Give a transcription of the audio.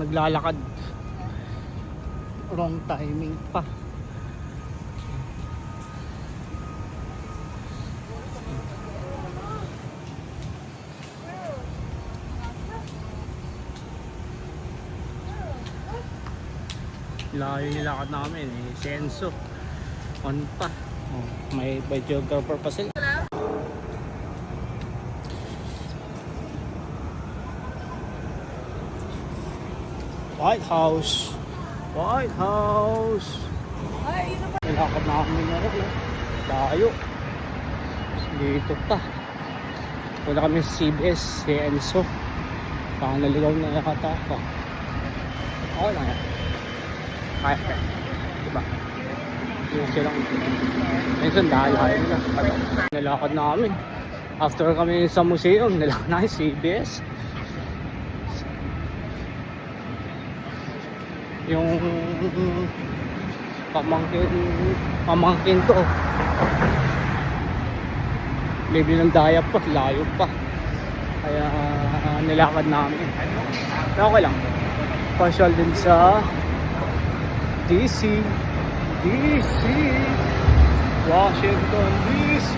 naglalakad. Wrong timing pa. Layo nilakad namin eh. Senso on pa. Oh, may videographer pa sila. White House. White House. Nilakad namin na rin. Layo. Dito pa. Punta kami sa CBS. Si Enzo. Baka naligaw na yata ako. Okay lang yan. Kaya. Diba? Yung silang minsan dahil na. Nilakad namin. After kami sa museum, nilakad namin CBS. Yung pamangkin to. Bibili ng daya pa, layo pa. Kaya nilakad namin. Pero okay lang. Partial din sa DC. Washington DC.